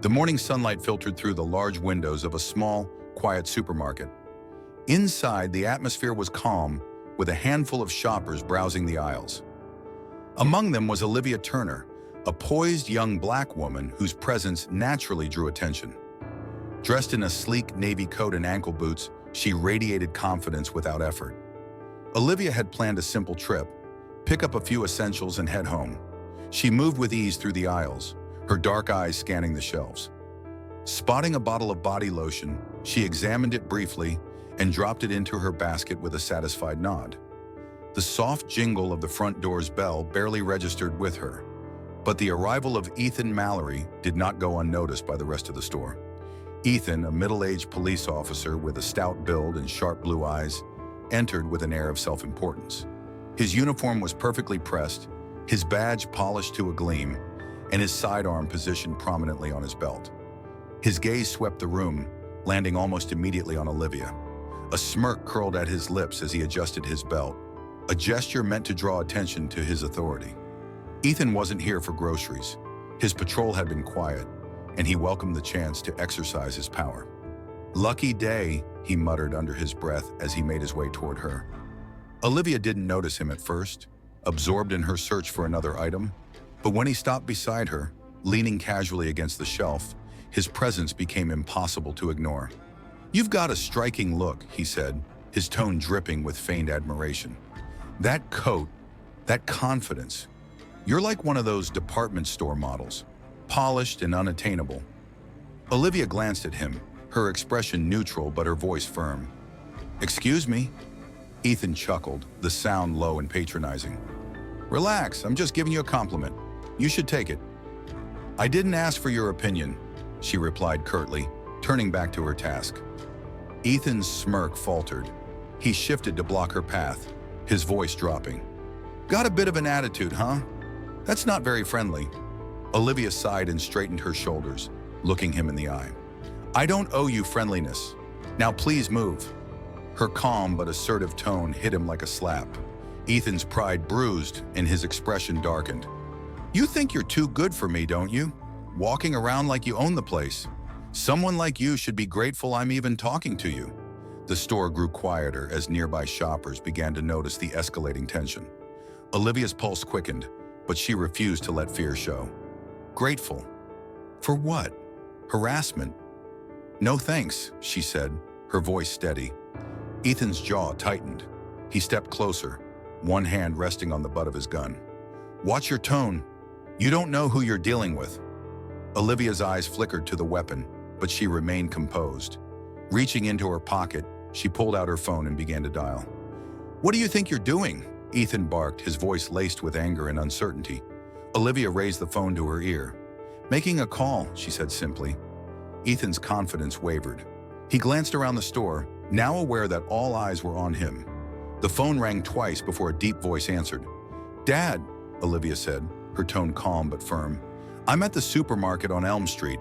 The morning sunlight filtered through the large windows of a small, quiet supermarket. Inside, the atmosphere was calm, with a handful of shoppers browsing the aisles. Among them was Olivia Turner, a poised young black woman whose presence naturally drew attention. Dressed in a sleek navy coat and ankle boots, she radiated confidence without effort. Olivia had planned a simple trip, pick up a few essentials and head home. She moved with ease through the aisles, her dark eyes scanning the shelves. Spotting a bottle of body lotion, she examined it briefly and dropped it into her basket with a satisfied nod. The soft jingle of the front door's bell barely registered with her, but the arrival of Ethan Mallory did not go unnoticed by the rest of the store. Ethan, a middle-aged police officer with a stout build and sharp blue eyes, entered with an air of self-importance. His uniform was perfectly pressed, his badge polished to a gleam, and his sidearm positioned prominently on his belt. His gaze swept the room, landing almost immediately on Olivia. A smirk curled at his lips as he adjusted his belt, a gesture meant to draw attention to his authority. Ethan wasn't here for groceries. His patrol had been quiet, and he welcomed the chance to exercise his power. "Lucky day," he muttered under his breath as he made his way toward her. Olivia didn't notice him at first, absorbed in her search for another item, but when he stopped beside her, leaning casually against the shelf, his presence became impossible to ignore. "You've got a striking look," he said, his tone dripping with feigned admiration. "That coat, that confidence. You're like one of those department store models, polished and unattainable." Olivia glanced at him, her expression neutral but her voice firm. "Excuse me?" Ethan chuckled, the sound low and patronizing. "Relax, I'm just giving you a compliment. You should take it." "I didn't ask for your opinion," she replied curtly, turning back to her task. Ethan's smirk faltered. He shifted to block her path, his voice dropping. "Got a bit of an attitude, huh? That's not very friendly." Olivia sighed and straightened her shoulders, looking him in the eye. "I don't owe you friendliness. Now please move." Her calm but assertive tone hit him like a slap. Ethan's pride bruised and his expression darkened. "You think you're too good for me, don't you? Walking around like you own the place. Someone like you should be grateful I'm even talking to you." The store grew quieter as nearby shoppers began to notice the escalating tension. Olivia's pulse quickened, but she refused to let fear show. "Grateful? For what? Harassment?" "No thanks," she said, her voice steady. Ethan's jaw tightened. He stepped closer, one hand resting on the butt of his gun. "Watch your tone. You don't know who you're dealing with." Olivia's eyes flickered to the weapon, but she remained composed. Reaching into her pocket, she pulled out her phone and began to dial. "What do you think you're doing?" Ethan barked, his voice laced with anger and uncertainty. Olivia raised the phone to her ear. "Making a call," she said simply. Ethan's confidence wavered. He glanced around the store, now aware that all eyes were on him. The phone rang twice before a deep voice answered. "Dad," Olivia said, her tone calm but firm. "I'm at the supermarket on Elm Street.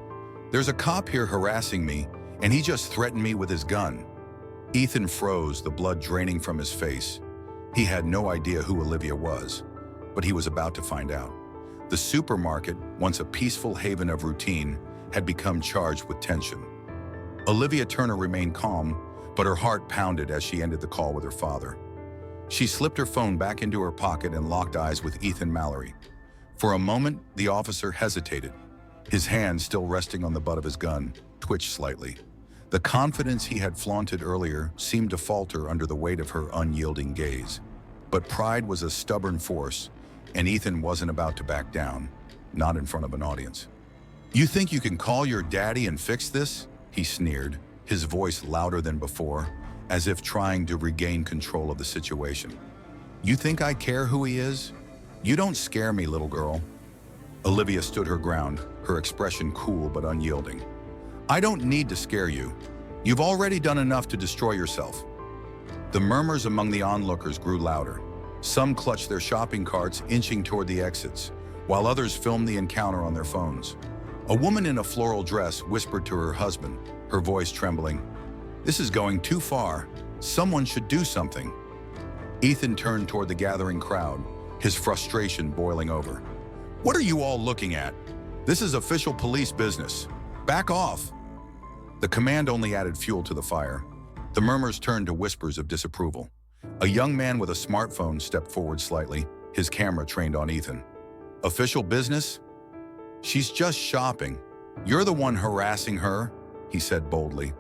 There's a cop here harassing me, and he just threatened me with his gun." Ethan froze, the blood draining from his face. He had no idea who Olivia was, but he was about to find out. The supermarket, once a peaceful haven of routine, had become charged with tension. Olivia Turner remained calm, but her heart pounded as she ended the call with her father. She slipped her phone back into her pocket and locked eyes with Ethan Mallory. For a moment, the officer hesitated. His hand, still resting on the butt of his gun, twitched slightly. The confidence he had flaunted earlier seemed to falter under the weight of her unyielding gaze. But pride was a stubborn force, and Ethan wasn't about to back down, not in front of an audience. "You think you can call your daddy and fix this?" he sneered, his voice louder than before, as if trying to regain control of the situation. "You think I care who he is? You don't scare me, little girl." Olivia stood her ground, her expression cool but unyielding. "I don't need to scare you. You've already done enough to destroy yourself." The murmurs among the onlookers grew louder. Some clutched their shopping carts, inching toward the exits, while others filmed the encounter on their phones. A woman in a floral dress whispered to her husband, her voice trembling, "This is going too far. Someone should do something." Ethan turned toward the gathering crowd, his frustration boiling over. "What are you all looking at? This is official police business. Back off! The command only added fuel to the fire. The murmurs turned to whispers of disapproval. A young man with a smartphone stepped forward slightly, his camera trained on Ethan. Official business? She's just shopping. You're the one harassing her, he said boldly.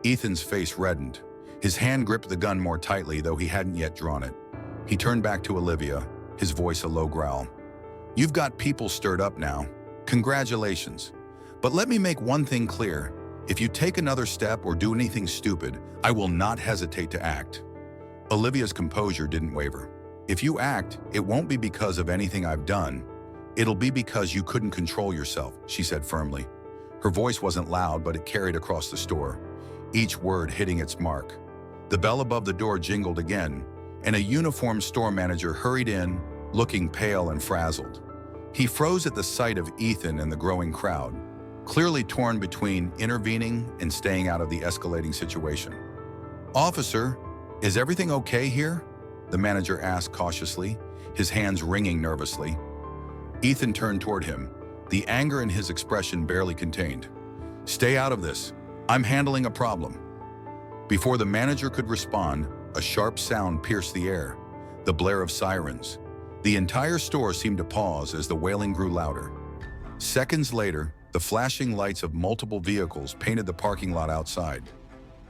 Ethan's face reddened. His hand gripped the gun more tightly, though he hadn't yet drawn it. He turned back to Olivia, his voice a low growl. You've got people stirred up now. Congratulations. But let me make one thing clear. If you take another step or do anything stupid, I will not hesitate to act. Olivia's composure didn't waver. If you act, it won't be because of anything I've done. It'll be because you couldn't control yourself, she said firmly. Her voice wasn't loud, but it carried across the store, each word hitting its mark. The bell above the door jingled again, and a uniformed store manager hurried in, looking pale and frazzled. He froze at the sight of Ethan and the growing crowd, clearly torn between intervening and staying out of the escalating situation. Officer, is everything okay here? The manager asked cautiously, his hands wringing nervously. Ethan turned toward him, the anger in his expression barely contained. Stay out of this. I'm handling a problem. Before the manager could respond, a sharp sound pierced the air, the blare of sirens. The entire store seemed to pause as the wailing grew louder. Seconds later, the flashing lights of multiple vehicles painted the parking lot outside.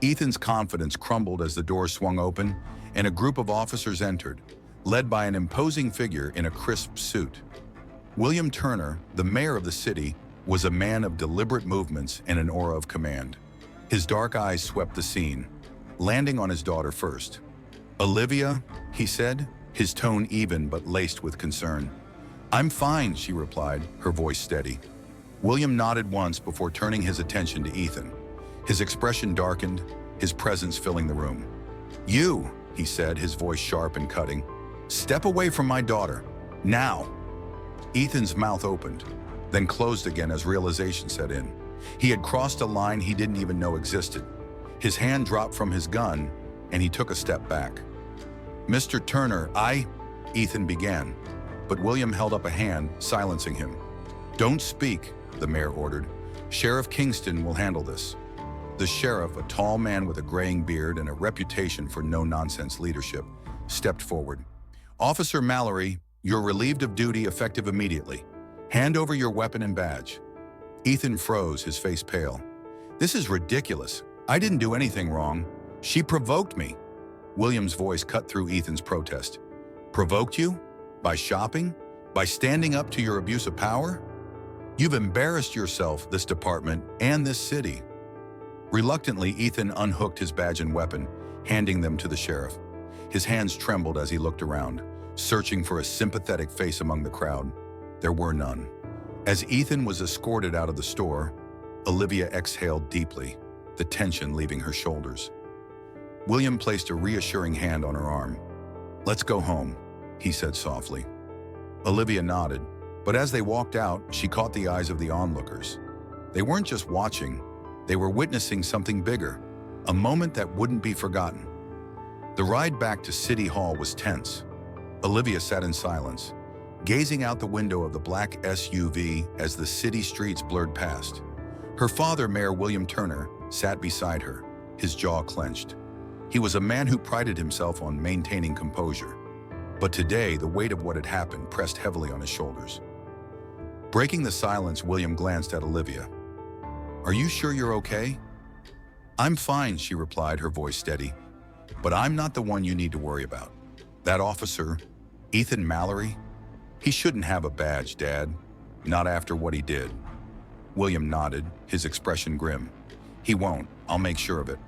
Ethan's confidence crumbled as the door swung open and a group of officers entered, led by an imposing figure in a crisp suit. William Turner, the mayor of the city, was a man of deliberate movements and an aura of command. His dark eyes swept the scene, landing on his daughter first. Olivia, he said, his tone even but laced with concern. I'm fine, she replied, her voice steady. William nodded once before turning his attention to Ethan. His expression darkened, his presence filling the room. You, he said, his voice sharp and cutting. Step away from my daughter, now. Ethan's mouth opened, then closed again as realization set in. He had crossed a line he didn't even know existed. His hand dropped from his gun, and he took a step back. Mr. Turner, Ethan began, but William held up a hand, silencing him. Don't speak, the mayor ordered. Sheriff Kingston will handle this. The sheriff, a tall man with a graying beard and a reputation for no-nonsense leadership, stepped forward. Officer Mallory, you're relieved of duty effective immediately. Hand over your weapon and badge. Ethan froze, his face pale. This is ridiculous. I didn't do anything wrong. She provoked me. William's voice cut through Ethan's protest. Provoked you? By shopping? By standing up to your abuse of power? You've embarrassed yourself, this department, and this city. Reluctantly, Ethan unhooked his badge and weapon, handing them to the sheriff. His hands trembled as he looked around, searching for a sympathetic face among the crowd. There were none. As Ethan was escorted out of the store, Olivia exhaled deeply, the tension leaving her shoulders. William placed a reassuring hand on her arm. Let's go home, he said softly. Olivia nodded, but as they walked out, she caught the eyes of the onlookers. They weren't just watching, they were witnessing something bigger, a moment that wouldn't be forgotten. The ride back to City Hall was tense. Olivia sat in silence, gazing out the window of the black SUV as the city streets blurred past. Her father, Mayor William Turner, sat beside her, his jaw clenched. He was a man who prided himself on maintaining composure. But today, the weight of what had happened pressed heavily on his shoulders. Breaking the silence, William glanced at Olivia. Are you sure you're okay? I'm fine, she replied, her voice steady. But I'm not the one you need to worry about. That officer, Ethan Mallory, he shouldn't have a badge, Dad. Not after what he did. William nodded, his expression grim. He won't. I'll make sure of it.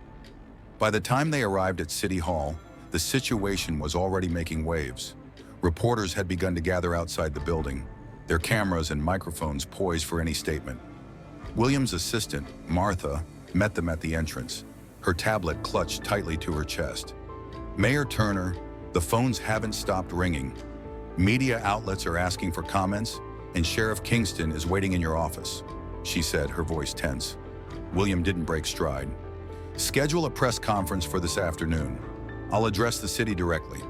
By the time they arrived at City Hall, the situation was already making waves. Reporters had begun to gather outside the building, their cameras and microphones poised for any statement. William's assistant, Martha, met them at the entrance, her tablet clutched tightly to her chest. Mayor Turner, the phones haven't stopped ringing. Media outlets are asking for comments, and Sheriff Kingston is waiting in your office, she said, her voice tense. William didn't break stride. Schedule a press conference for this afternoon. I'll address the city directly.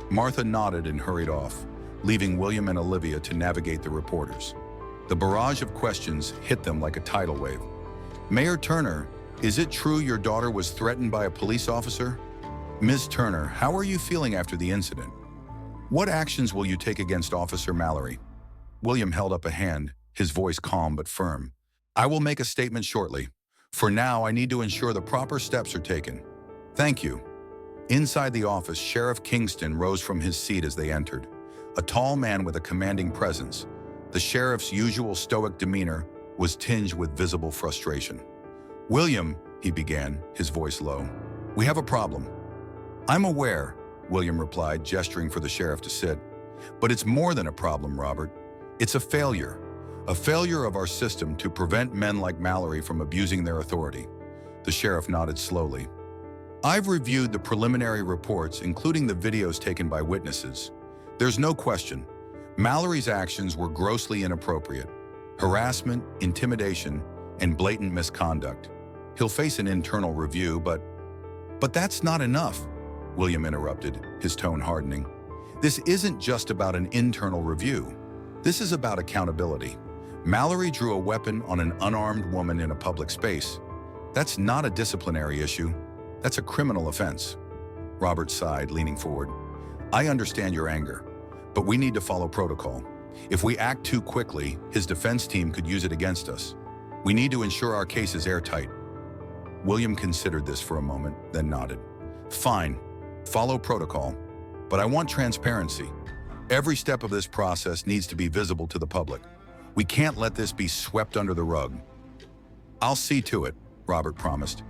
Martha nodded and hurried off, leaving William and Olivia to navigate the reporters. The barrage of questions hit them like a tidal wave. "Mayor Turner, is it true your daughter was threatened by a police officer? Ms. Turner, how are you feeling after the incident? What actions will you take against Officer Mallory?" William held up a hand, his voice calm but firm. "I will make a statement shortly. For now, I need to ensure the proper steps are taken. Thank you." Inside the office, Sheriff Kingston rose from his seat as they entered. A tall man with a commanding presence, the sheriff's usual stoic demeanor was tinged with visible frustration. "William," he began, his voice low, "we have a problem." "I'm aware," William replied, gesturing for the sheriff to sit. "But it's more than a problem, Robert. It's a failure of our system to prevent men like Mallory from abusing their authority." The sheriff nodded slowly. "I've reviewed the preliminary reports, including the videos taken by witnesses. There's no question. Mallory's actions were grossly inappropriate. Harassment, intimidation, and blatant misconduct. He'll face an internal review, but that's not enough," William interrupted, his tone hardening. "This isn't just about an internal review. This is about accountability. Mallory drew a weapon on an unarmed woman in a public space. That's not a disciplinary issue. That's a criminal offense." Robert sighed, leaning forward. "I understand your anger, but we need to follow protocol. If we act too quickly, his defense team could use it against us. We need to ensure our case is airtight." William considered this for a moment, then nodded. "Fine, follow protocol, but I want transparency. Every step of this process needs to be visible to the public. We can't let this be swept under the rug." "I'll see to it," Robert promised.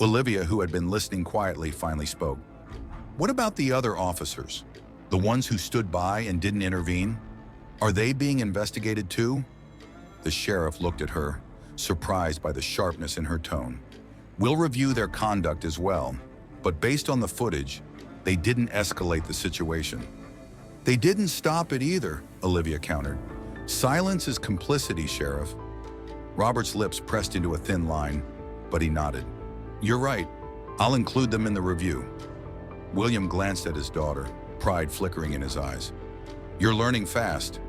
Olivia, who had been listening quietly, finally spoke. "What about the other officers? The ones who stood by and didn't intervene? Are they being investigated too?" The sheriff looked at her, surprised by the sharpness in her tone. "We'll review their conduct as well, but based on the footage, they didn't escalate the situation." "They didn't stop it either," Olivia countered. "Silence is complicity, Sheriff." Robert's lips pressed into a thin line, but he nodded. "You're right. I'll include them in the review." William glanced at his daughter, pride flickering in his eyes. "You're learning fast."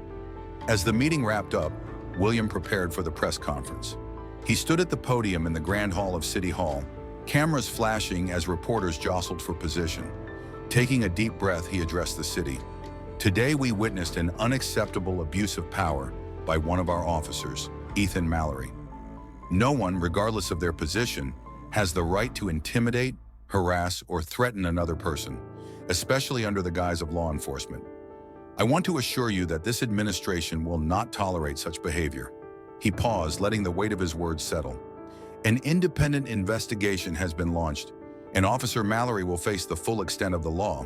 As the meeting wrapped up, William prepared for the press conference. He stood at the podium in the Grand Hall of City Hall, cameras flashing as reporters jostled for position. Taking a deep breath, he addressed the city. "Today we witnessed an unacceptable abuse of power by one of our officers, Ethan Mallory. No one, regardless of their position, has the right to intimidate, harass, or threaten another person, especially under the guise of law enforcement. I want to assure you that this administration will not tolerate such behavior." He paused, letting the weight of his words settle. "An independent investigation has been launched, and Officer Mallory will face the full extent of the law.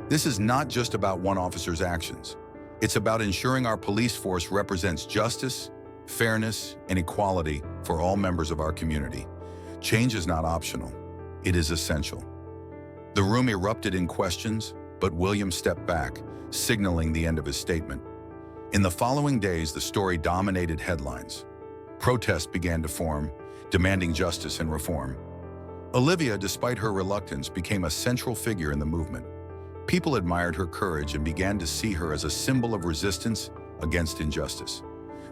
This is not just about one officer's actions. It's about ensuring our police force represents justice, fairness, and equality for all members of our community. Change is not optional. It is essential." The room erupted in questions, but William stepped back, signaling the end of his statement. In the following days, the story dominated headlines. Protests began to form, demanding justice and reform. Olivia, despite her reluctance, became a central figure in the movement. People admired her courage and began to see her as a symbol of resistance against injustice.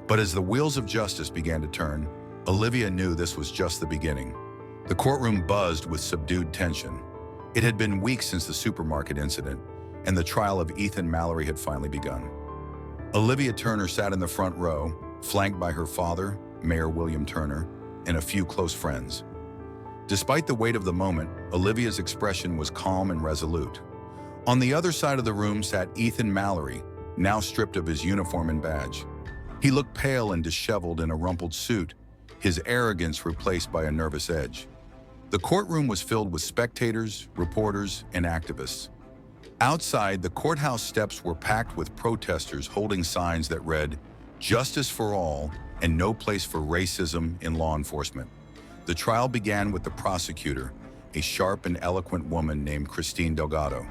But as the wheels of justice began to turn, Olivia knew this was just the beginning. The courtroom buzzed with subdued tension. It had been weeks since the supermarket incident, and the trial of Ethan Mallory had finally begun. Olivia Turner sat in the front row, flanked by her father, Mayor William Turner, and a few close friends. Despite the weight of the moment, Olivia's expression was calm and resolute. On the other side of the room sat Ethan Mallory, now stripped of his uniform and badge. He looked pale and disheveled in a rumpled suit, his arrogance replaced by a nervous edge. The courtroom was filled with spectators, reporters, and activists. Outside, the courthouse steps were packed with protesters holding signs that read, "Justice for all and no place for racism in law enforcement." The trial began with the prosecutor, a sharp and eloquent woman named Christine Delgado.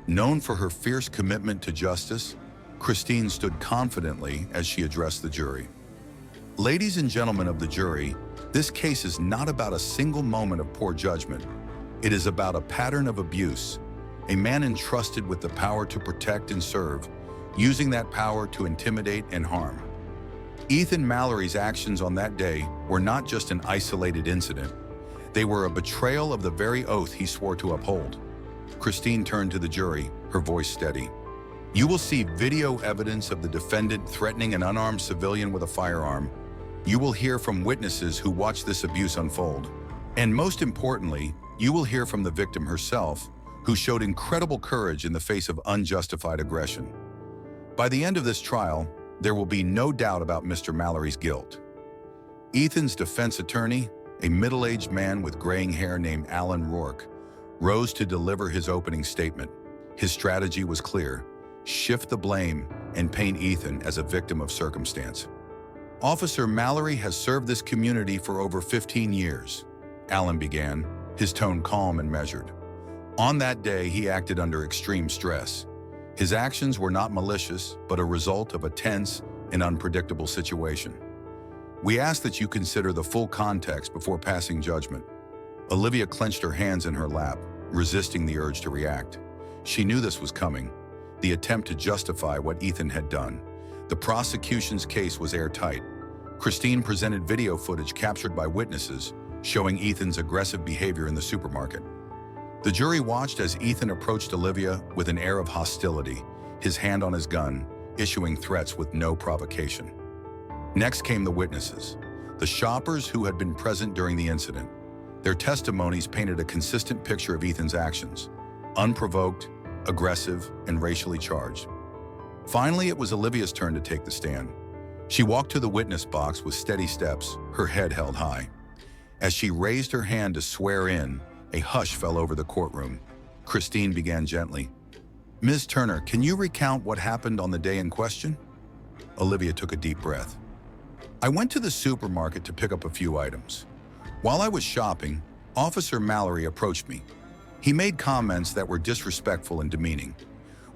Known for her fierce commitment to justice, Christine stood confidently as she addressed the jury. "Ladies and gentlemen of the jury, this case is not about a single moment of poor judgment. It is about a pattern of abuse, a man entrusted with the power to protect and serve, using that power to intimidate and harm. Ethan Mallory's actions on that day were not just an isolated incident. They were a betrayal of the very oath he swore to uphold. Christine turned to the jury, her voice steady. You will see video evidence of the defendant threatening an unarmed civilian with a firearm. You will hear from witnesses who watched this abuse unfold. And most importantly, you will hear from the victim herself, who showed incredible courage in the face of unjustified aggression. By the end of this trial, there will be no doubt about Mr. Mallory's guilt. Ethan's defense attorney, a middle-aged man with graying hair named Alan Rourke, rose to deliver his opening statement. His strategy was clear: shift the blame and paint Ethan as a victim of circumstance. Officer Mallory has served this community for over 15 years, Alan began, his tone calm and measured. On that day, he acted under extreme stress. His actions were not malicious, but a result of a tense and unpredictable situation. We ask that you consider the full context before passing judgment. Olivia clenched her hands in her lap, resisting the urge to react. She knew this was coming, the attempt to justify what Ethan had done. The prosecution's case was airtight. Christine presented video footage captured by witnesses, showing Ethan's aggressive behavior in the supermarket. The jury watched as Ethan approached Olivia with an air of hostility, his hand on his gun, issuing threats with no provocation. Next came the witnesses, the shoppers who had been present during the incident. Their testimonies painted a consistent picture of Ethan's actions: unprovoked, aggressive, and racially charged. Finally, it was Olivia's turn to take the stand. She walked to the witness box with steady steps, her head held high. As she raised her hand to swear in, a hush fell over the courtroom. Christine began gently. Ms. Turner, can you recount what happened on the day in question? Olivia took a deep breath. I went to the supermarket to pick up a few items. While I was shopping, Officer Mallory approached me. He made comments that were disrespectful and demeaning.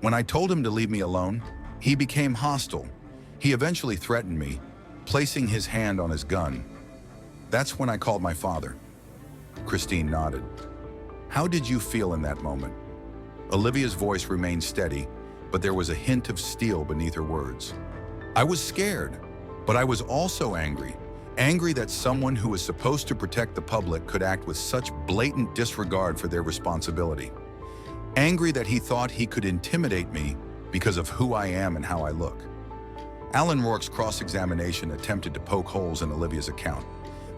When I told him to leave me alone, he became hostile. He eventually threatened me, placing his hand on his gun. That's when I called my father. Christine nodded. How did you feel in that moment? Olivia's voice remained steady, but there was a hint of steel beneath her words. I was scared, but I was also angry. Angry that someone who was supposed to protect the public could act with such blatant disregard for their responsibility. Angry that he thought he could intimidate me because of who I am and how I look. Alan Rourke's cross-examination attempted to poke holes in Olivia's account,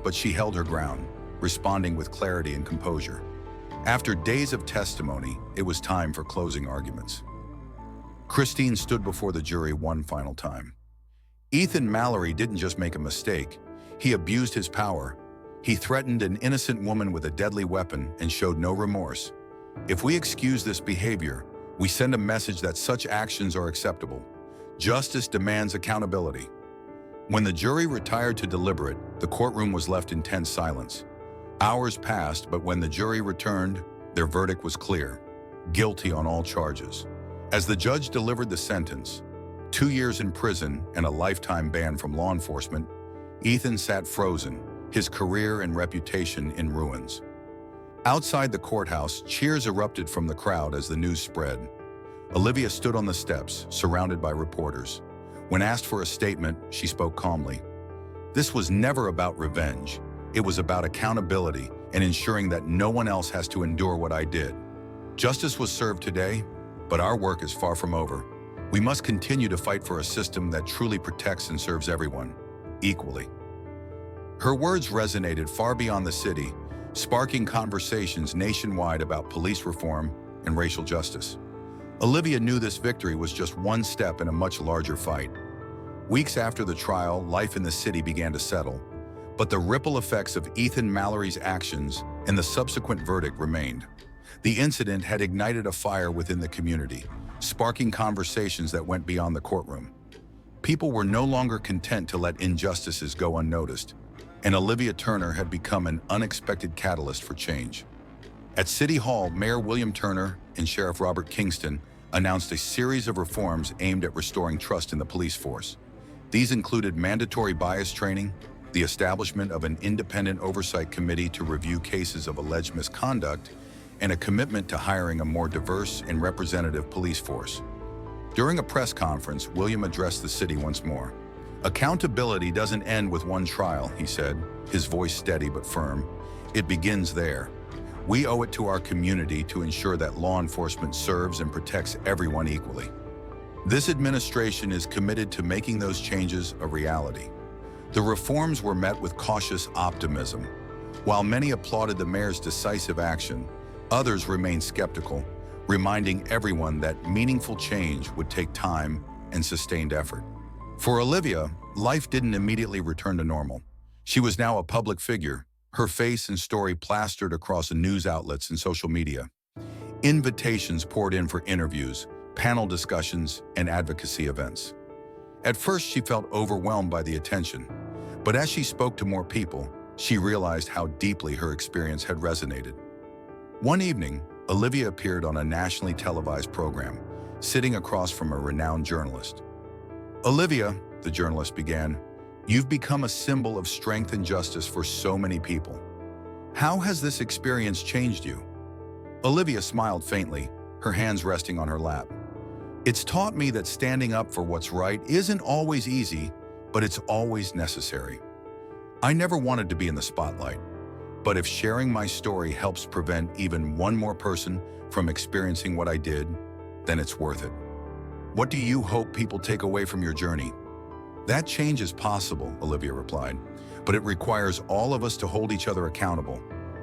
but she held her ground, responding with clarity and composure. After days of testimony, it was time for closing arguments. Christine stood before the jury one final time. Ethan Mallory didn't just make a mistake. He abused his power. He threatened an innocent woman with a deadly weapon and showed no remorse. If we excuse this behavior, we send a message that such actions are acceptable. Justice demands accountability. When the jury retired to deliberate, the courtroom was left in tense silence. Hours passed, but when the jury returned, their verdict was clear: guilty on all charges. As the judge delivered the sentence, 2 years in prison and a lifetime ban from law enforcement, Ethan sat frozen, his career and reputation in ruins. Outside the courthouse, cheers erupted from the crowd as the news spread. Olivia stood on the steps, surrounded by reporters. When asked for a statement, she spoke calmly. This was never about revenge. It was about accountability and ensuring that no one else has to endure what I did. Justice was served today, but our work is far from over. We must continue to fight for a system that truly protects and serves everyone equally. Her words resonated far beyond the city, sparking conversations nationwide about police reform and racial justice. Olivia knew this victory was just one step in a much larger fight. Weeks after the trial, life in the city began to settle, but the ripple effects of Ethan Mallory's actions and the subsequent verdict remained. The incident had ignited a fire within the community, sparking conversations that went beyond the courtroom. People were no longer content to let injustices go unnoticed, and Olivia Turner had become an unexpected catalyst for change. At City Hall, Mayor William Turner and Sheriff Robert Kingston announced a series of reforms aimed at restoring trust in the police force. These included mandatory bias training, the establishment of an independent oversight committee to review cases of alleged misconduct, and a commitment to hiring a more diverse and representative police force. During a press conference, William addressed the city once more. Accountability doesn't end with one trial, he said, his voice steady but firm. It begins there. We owe it to our community to ensure that law enforcement serves and protects everyone equally. This administration is committed to making those changes a reality. The reforms were met with cautious optimism. While many applauded the mayor's decisive action, others remained skeptical, reminding everyone that meaningful change would take time and sustained effort. For Olivia, life didn't immediately return to normal. She was now a public figure, her face and story plastered across news outlets and social media. Invitations poured in for interviews, panel discussions, and advocacy events. At first, she felt overwhelmed by the attention, but as she spoke to more people, she realized how deeply her experience had resonated. One evening, Olivia appeared on a nationally televised program, sitting across from a renowned journalist. "Olivia," the journalist began, "you've become a symbol of strength and justice for so many people. How has this experience changed you?" Olivia smiled faintly, her hands resting on her lap. "It's taught me that standing up for what's right isn't always easy, but it's always necessary. I never wanted to be in the spotlight, but if sharing my story helps prevent even one more person from experiencing what I did, then it's worth it." "What do you hope people take away from your journey?" "That change is possible," Olivia replied, "but it requires all of us to hold each other accountable,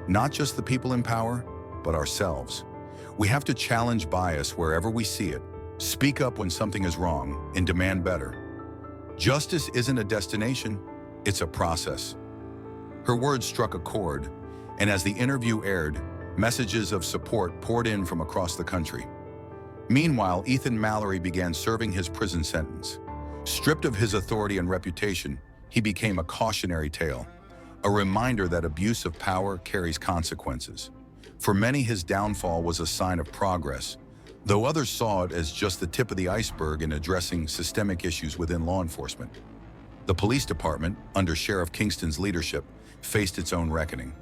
not just the people in power, but ourselves. We have to challenge bias wherever we see it, speak up when something is wrong, and demand better. Justice isn't a destination, it's a process." Her words struck a chord, and as the interview aired, messages of support poured in from across the country. Meanwhile, Ethan Mallory began serving his prison sentence. Stripped of his authority and reputation, he became a cautionary tale, a reminder that abuse of power carries consequences. For many, his downfall was a sign of progress, though others saw it as just the tip of the iceberg in addressing systemic issues within law enforcement. The police department, under Sheriff Kingston's leadership, faced its own reckoning.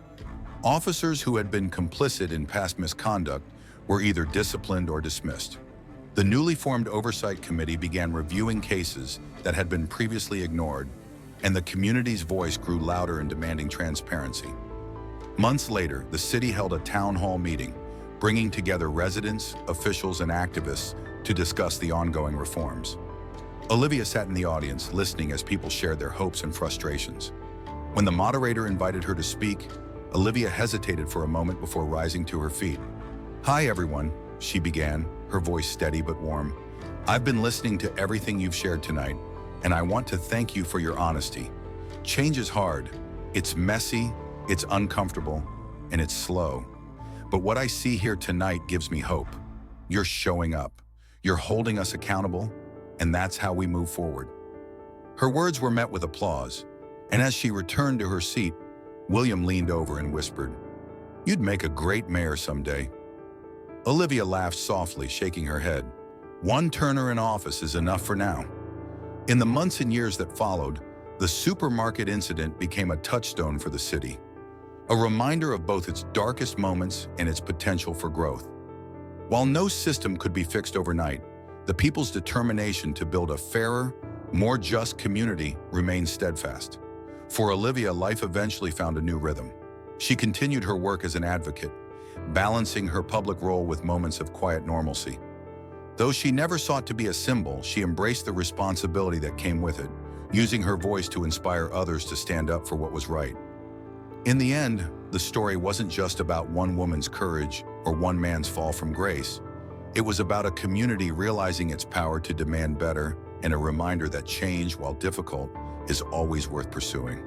Officers who had been complicit in past misconduct were either disciplined or dismissed. The newly formed Oversight Committee began reviewing cases that had been previously ignored, and the community's voice grew louder in demanding transparency. Months later, the city held a town hall meeting, bringing together residents, officials, and activists to discuss the ongoing reforms. Olivia sat in the audience, listening as people shared their hopes and frustrations. When the moderator invited her to speak, Olivia hesitated for a moment before rising to her feet. "Hi, everyone," she began, her voice steady but warm. "I've been listening to everything you've shared tonight, and I want to thank you for your honesty. Change is hard. It's messy, it's uncomfortable, and it's slow. But what I see here tonight gives me hope. You're showing up. You're holding us accountable, and that's how we move forward." Her words were met with applause, and as she returned to her seat, William leaned over and whispered, "You'd make a great mayor someday." Olivia laughed softly, shaking her head. One Turner in office is enough for now. In the months and years that followed, the supermarket incident became a touchstone for the city, a reminder of both its darkest moments and its potential for growth. While no system could be fixed overnight, the people's determination to build a fairer, more just community remained steadfast. For Olivia, life eventually found a new rhythm. She continued her work as an advocate, balancing her public role with moments of quiet normalcy. Though she never sought to be a symbol, she embraced the responsibility that came with it, using her voice to inspire others to stand up for what was right. In the end, the story wasn't just about one woman's courage or one man's fall from grace. It was about a community realizing its power to demand better and a reminder that change, while difficult, is always worth pursuing.